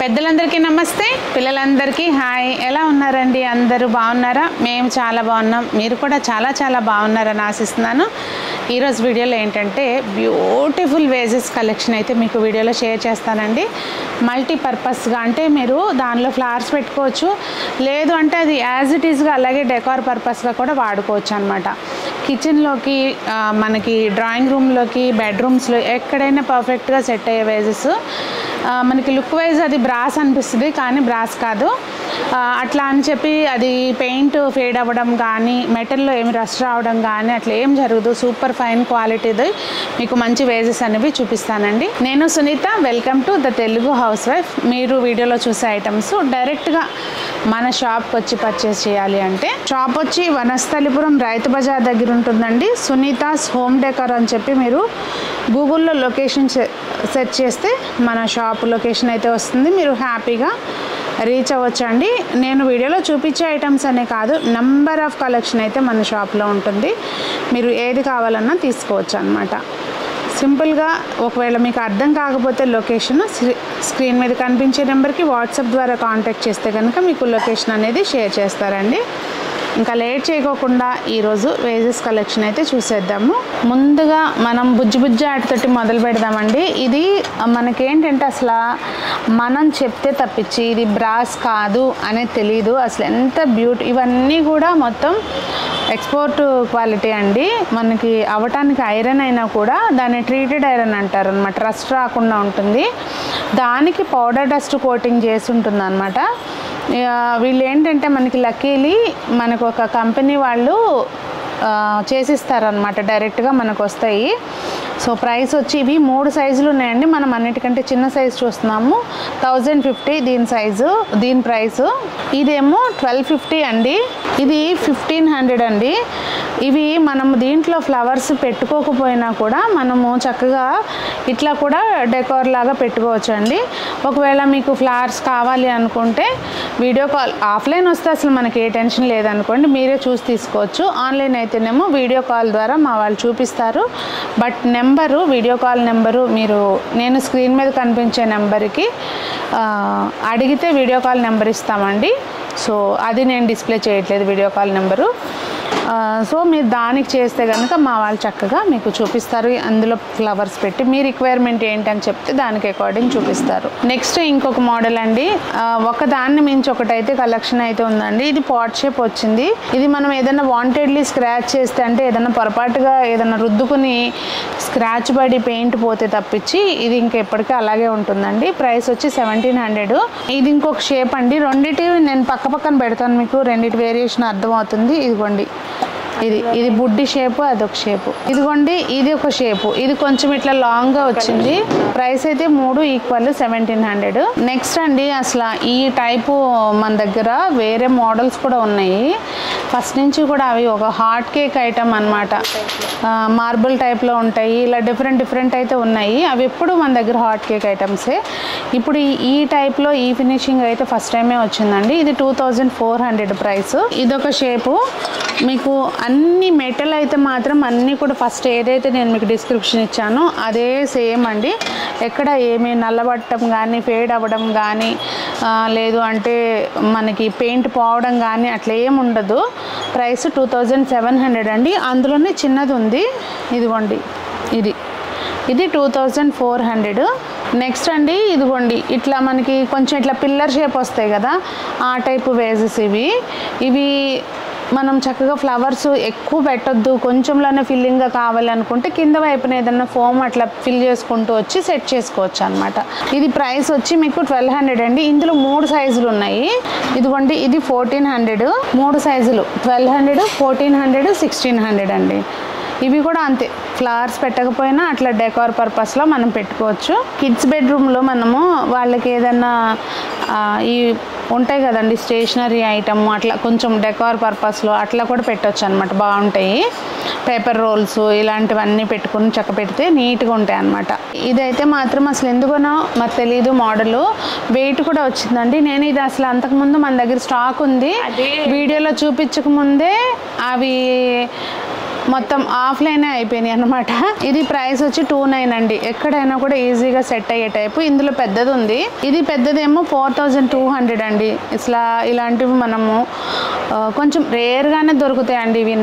పెద్దలందరికీ నమస్తే, పిల్లలందరికీ హాయ్. ఎలా ఉన్నారండి? అందరూ బాగున్నారా? మేము చాలా బాగున్నాం. మీరు కూడా చాలా చాలా బాగున్నారని ఆశిస్తున్నాను. ఈరోజు వీడియోలో ఏంటంటే బ్యూటిఫుల్ వేజెస్ కలెక్షన్ అయితే మీకు వీడియోలో షేర్ చేస్తానండి. మల్టీపర్పస్గా అంటే మీరు దానిలో ఫ్లవర్స్ పెట్టుకోవచ్చు, లేదు అంటే అది యాజ్ ఇట్ ఈస్గా అలాగే డెకార్ పర్పస్గా కూడా వాడుకోవచ్చు అనమాట. కిచెన్లోకి, మనకి డ్రాయింగ్ రూమ్లోకి, బెడ్రూమ్స్లో ఎక్కడైనా పర్ఫెక్ట్గా సెట్ అయ్యే వేజెస్. మనకి లుక్ వైజ్ అది బ్రాస్ అనిపిస్తుంది, కానీ బ్రాస్ కాదు. అట్లా అని చెప్పి అది పెయింట్ ఫేడ్ అవ్వడం కానీ, మెటల్లో ఏమి రస్ట్ రావడం కానీ అట్లా ఏం జరగదు. సూపర్ ఫైన్ క్వాలిటీది మీకు మంచి వేజెస్ అనేవి చూపిస్తానండి. నేను Sunitha, welcome to the Telugu housewife. మీరు వీడియోలో చూసే ఐటమ్స్ డైరెక్ట్గా మన షాప్కి వచ్చి పర్చేస్ చేయాలి అంటే, షాప్ వచ్చి వనస్థలిపురం రైతు బజార్ దగ్గర ఉంటుందండి. సునీతాస్ హోమ్ డెకర్ అని చెప్పి మీరు గూగుల్లో లొకేషన్ సెర్చ్ చేస్తే మన షాప్ లొకేషన్ అయితే వస్తుంది. మీరు హ్యాపీగా రీచ్ అవ్వచ్చండి. నేను వీడియోలో చూపించే ఐటమ్స్ అనే కాదు, నెంబర్ ఆఫ్ కలెక్షన్ అయితే మన షాప్లో ఉంటుంది. మీరు ఏది కావాలన్నా తీసుకోవచ్చు అన్నమాట. సింపుల్గా ఒకవేళ మీకు అర్థం కాకపోతే లొకేషన్ స్క్రీన్ మీద కనిపించే నెంబర్కి వాట్సాప్ ద్వారా కాంటాక్ట్ చేస్తే కనుక మీకు లొకేషన్ అనేది షేర్ చేస్తారండి. ఇంకా లేట్ చేయకోకుండా ఈరోజు వేజెస్ కలెక్షన్ అయితే చూసేద్దాము. ముందుగా మనం బుజ్జి ఆటతోటి మొదలు పెడదామండి. ఇది మనకేంటంటే అసలు మనం చెప్తే తప్పించి ఇది బ్రాస్ కాదు అనేది తెలీదు. అసలు ఎంత ఇవన్నీ కూడా మొత్తం ఎక్స్పోర్ట్ క్వాలిటీ అండి. మనకి అవ్వటానికి ఐరన్ అయినా కూడా దాన్ని ట్రీటెడ్ ఐరన్ అంటారు అనమాట. రస్ట్ రాకుండా ఉంటుంది. దానికి పౌడర్ డస్ట్ కోటింగ్ చేసి ఉంటుంది అనమాట. వీళ్ళు ఏంటంటే మనకి లక్కీలీ మనకు ఒక కంపెనీ వాళ్ళు చేసిస్తారనమాట, డైరెక్ట్గా మనకు వస్తాయి. సో ప్రైస్ వచ్చి ఇవి 3 సైజులు ఉన్నాయండి. మనం అన్నిటికంటే చిన్న సైజు చూస్తున్నాము. 1050 దీని సైజు, దీని ప్రైస్. ఇదేమో 1250 అండి. ఇది 1500 అండి. ఇవి మనము దీంట్లో ఫ్లవర్స్ పెట్టుకోకపోయినా కూడా మనము చక్కగా ఇట్లా కూడా డెకోర్ లాగా పెట్టుకోవచ్చు అండి. ఒకవేళ మీకు ఫ్లవర్స్ కావాలి అనుకుంటే వీడియో కాల్, ఆఫ్లైన్ వస్తే అసలు మనకి ఏ టెన్షన్ లేదనుకోండి, మీరే చూసి తీసుకోవచ్చు. ఆన్లైన్ అయితేనేమో వీడియో కాల్ ద్వారా మా వాళ్ళు చూపిస్తారు. బట్ వీడియో కాల్ నెంబరు నేను స్క్రీన్ మీద కనిపించే నెంబర్కి అడిగితే వీడియో కాల్ నెంబర్ ఇస్తామండి. సో అది నేను డిస్ప్లే చేయట్లేదు వీడియో కాల్ నెంబరు. సో మీరు దానికి చేస్తే కనుక మా వాళ్ళు చక్కగా మీకు చూపిస్తారు. అందులో ఫ్లవర్స్ పెట్టి మీ రిక్వైర్మెంట్ ఏంటని చెప్తే దానికి అకార్డింగ్ చూపిస్తారు. నెక్స్ట్ ఇంకొక మోడల్ అండి. ఒకదాన్ని మించి ఒకటైతే కలెక్షన్ అయితే ఉందండి. ఇది పాట్ షేప్ వచ్చింది. ఇది మనం ఏదైనా వాంటెడ్లీ స్క్రాచ్ చేస్తే, అంటే ఏదైనా పొరపాటుగా ఏదైనా రుద్దుకుని స్క్రాచ్ పడి పెయింట్ పోతే తప్పించి ఇది ఇంకెప్పటికీ అలాగే ఉంటుందండి. ప్రైస్ వచ్చి 1700. ఇది ఇంకొక షేప్ అండి. రెండింటి నేను పక్కన పెడతాను, మీకు రెండింటి వేరియేషన్ అర్థమవుతుంది. ఇదిగోండి, ఇది బుడ్డి షేపు, అదొక షేపు. ఇదిగోండి, ఇది ఒక షేపు. ఇది కొంచెం ఇట్లా లాంగ్గా వచ్చింది. ప్రైస్ అయితే 3 ఈక్వల్ 1700. నెక్స్ట్ అండి, అసలు ఈ టైపు మన దగ్గర వేరే మోడల్స్ కూడా ఉన్నాయి. ఫస్ట్ నుంచి కూడా అవి ఒక హాట్ కేక్ ఐటమ్ అనమాట. మార్బుల్ టైప్లో ఉంటాయి. ఇలా డిఫరెంట్ అయితే ఉన్నాయి. అవి ఎప్పుడు మన దగ్గర హాట్ కేక్ ఐటమ్సే. ఇప్పుడు ఈ టైప్లో ఈ ఫినిషింగ్ అయితే ఫస్ట్ టైమే వచ్చిందండి. ఇది 2400 ప్రైస్. ఇదొక షేపు. మీకు అన్ని మెటల్ అయితే మాత్రం అన్నీ కూడా ఫస్ట్ ఏదైతే నేను మీకు డిస్క్రిప్షన్ ఇచ్చానో అదే సేమ్ అండి. ఎక్కడ ఏమీ నల్లబట్టడం కానీ, ఫేడ్ అవ్వడం కానీ, లేదు అంటే మనకి పెయింట్ పోవడం కానీ అట్లా ఏమి ఉండదు. ప్రైస్ 2700 అండి. అందులోనే చిన్నది ఉంది, ఇదిగోండి, ఇది 2400. నెక్స్ట్ అండి, ఇదిగోండి, ఇట్లా మనకి కొంచెం ఇట్లా పిల్లర్ షేప్ వస్తాయి కదా, ఆ టైపు వేజెస్ ఇవి మనం చక్కగా ఫ్లవర్స్ ఎక్కువ పెట్టొద్దు, కొంచెంలోనే ఫిల్లింగ్గా కావాలనుకుంటే కింద వైపున ఏదన్నా ఫోమ్ అట్లా ఫిల్ చేసుకుంటూ వచ్చి సెట్ చేసుకోవచ్చు అనమాట. ఇది ప్రైస్ వచ్చి మీకు 1200 అండి. ఇందులో 3 సైజులు ఉన్నాయి. ఇదిగోండి, ఇది 1400. 3 సైజులు 1200, 1400, 1600 అండి. ఇవి కూడా అంతే, ఫ్లవర్స్ పెట్టకపోయినా అట్లా డెకార్ పర్పస్లో మనం పెట్టుకోవచ్చు. కిడ్స్ బెడ్రూమ్లో మనము వాళ్ళకి ఏదన్నా ఈ ఉంటాయి కదండి స్టేషనరీ ఐటమ్, అట్లా కొంచెం డెకార్ పర్పస్లో అట్లా కూడా పెట్టవచ్చు అనమాట. బాగుంటాయి. పేపర్ రోల్స్ ఇలాంటివన్నీ పెట్టుకుని చక్క పెడితే నీట్గా ఉంటాయి అన్నమాట. ఇదైతే మాత్రం అసలు ఎందుకనో మరి తెలీదు, మోడలు వెయిట్ కూడా వచ్చిందండి. నేను ఇది అసలు అంతకుముందు మన దగ్గర స్టాక్ ఉంది, వీడియోలో చూపించక ముందే అవి మొత్తం ఆఫ్లైనే అయిపోయినాయి అనమాట. ఇది ప్రైస్ వచ్చి 29 అండి. ఎక్కడైనా కూడా ఈజీగా సెట్ అయ్యే టైపు. ఇందులో పెద్దది ఉంది, ఇది పెద్దదేమో 4200 అండి. ఇలాంటివి మనము కొంచెం రేర్గానే దొరుకుతాయండి ఇవి.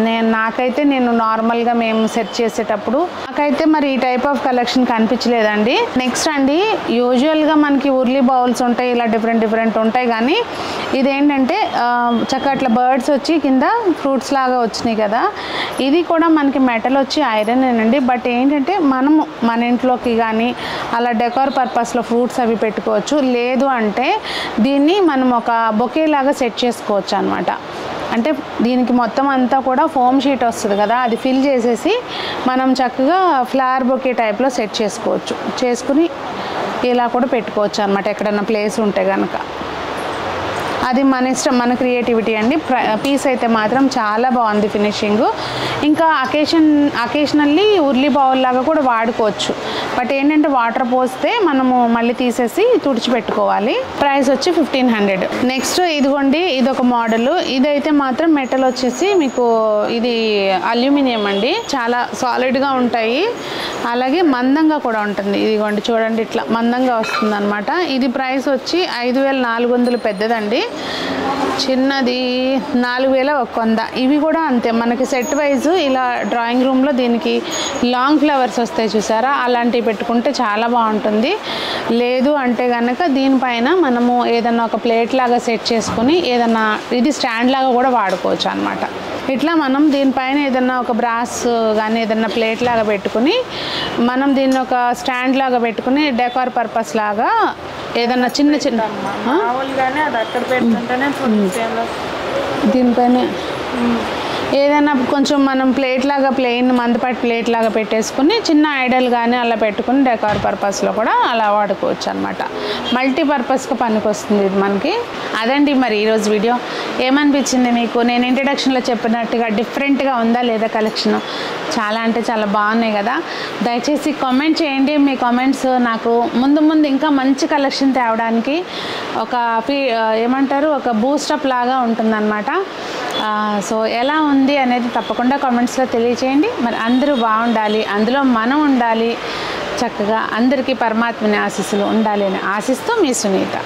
నేను నార్మల్గా మేము సెట్ చేసేటప్పుడు నాకైతే మరి ఈ టైప్ ఆఫ్ కలెక్షన్ కనిపించలేదండి. నెక్స్ట్ అండి, యూజువల్గా మనకి ఉర్లీ బౌల్స్ ఉంటాయి, ఇలా డిఫరెంట్ ఉంటాయి. కానీ ఇదేంటంటే చక్కగా అట్లా బర్డ్స్ వచ్చి కింద ఫ్రూట్స్ లాగా వచ్చినాయి కదా. ఇది కూడా మనకి మెటల్ వచ్చి ఐరన్ అండి. బట్ ఏంటంటే మనము మన ఇంట్లోకి కానీ అలా డెకోర్ పర్పస్లో ఫ్రూట్స్ అవి పెట్టుకోవచ్చు. లేదు అంటే దీన్ని మనం ఒక బొకే లాగా సెట్ చేసుకోవచ్చు అనమాట. అంటే దీనికి మొత్తం అంతా కూడా ఫోమ్ షీట్ వస్తుంది కదా, అది ఫిల్ చేసేసి మనం చక్కగా ఫ్లవర్ బొకే టైప్లో సెట్ చేసుకోవచ్చు. చేసుకుని ఇలా కూడా పెట్టుకోవచ్చు అనమాట, ఎక్కడన్నా ప్లేస్ ఉంటే కనుక. అది మన ఇష్టం, మన క్రియేటివిటీ అండి. పీస్ అయితే మాత్రం చాలా బాగుంది ఫినిషింగ్. ఇంకా అకేషనల్లీ ఉర్లీ బౌల్ లాగా కూడా వాడుకోవచ్చు. బట్ ఏంటంటే వాటర్ పోస్తే మనము మళ్ళీ తీసేసి తుడిచిపెట్టుకోవాలి. ప్రైస్ వచ్చి 1500. నెక్స్ట్ ఇదిగోండి, ఇదొక మోడల్. ఇదైతే మాత్రం మెటల్ వచ్చేసి మీకు ఇది అల్యూమినియం అండి. చాలా సాలిడ్గా ఉంటాయి, అలాగే మందంగా కూడా ఉంటుంది. ఇదిగోండి చూడండి, ఇట్లా మందంగా వస్తుంది అనమాట. ఇది ప్రైస్ వచ్చి 5400 పెద్దదండి. చిన్నది 4100. ఇవి కూడా అంతే, మనకి సెట్ వైజ్ ఇలా డ్రాయింగ్ రూమ్లో దీనికి లాంగ్ ఫ్లవర్స్ వస్తాయి చూసారా, అలాంటివి పెట్టుకుంటే చాలా బాగుంటుంది. లేదు అంటే కనుక దీనిపైన మనము ఏదన్నా ఒక ప్లేట్ లాగా సెట్ చేసుకుని ఏదన్నా ఇది స్టాండ్ లాగా కూడా వాడుకోవచ్చు అనమాట. ఇట్లా మనం దీనిపైన ఏదన్నా ఒక బ్రాస్ కానీ ఏదన్నా ప్లేట్ లాగా పెట్టుకుని మనం దీన్ని ఒక స్టాండ్ లాగా పెట్టుకుని డెకోర్ పర్పస్ లాగా ఏదన్నా చిన్న దీనిపైన ఏదైనా కొంచెం మనం ప్లేట్ లాగా ప్లెయిన్ మందపాటి ప్లేట్ లాగా పెట్టేసుకుని చిన్న ఐడల్ కానీ అలా పెట్టుకుని డెకార్ పర్పస్లో కూడా అలా వాడుకోవచ్చు అనమాట. మల్టీపర్పస్గా పనికొస్తుంది ఇది మనకి. అదండి మరి ఈరోజు వీడియో. ఏమనిపించింది మీకు? నేను ఇంట్రడక్షన్లో చెప్పినట్టుగా డిఫరెంట్గా ఉందా లేదా కలెక్షన్? చాలా అంటే చాలా బాగున్నాయి కదా. దయచేసి కామెంట్ చేయండి. మీ కామెంట్స్ నాకు ముందు ఇంకా మంచి కలెక్షన్ తేవడానికి ఒక బూస్టప్ లాగా ఉంటుందన్నమాట. సో ఎలా ఉంది అనేది తప్పకుండా కామెంట్స్లో తెలియచేయండి. మరి అందరూ బాగుండాలి, అందులో మనం ఉండాలి, చక్కగా అందరికీ పరమాత్మని ఆశీస్సులు ఉండాలి అని ఆశిస్తూ మీ సునీత.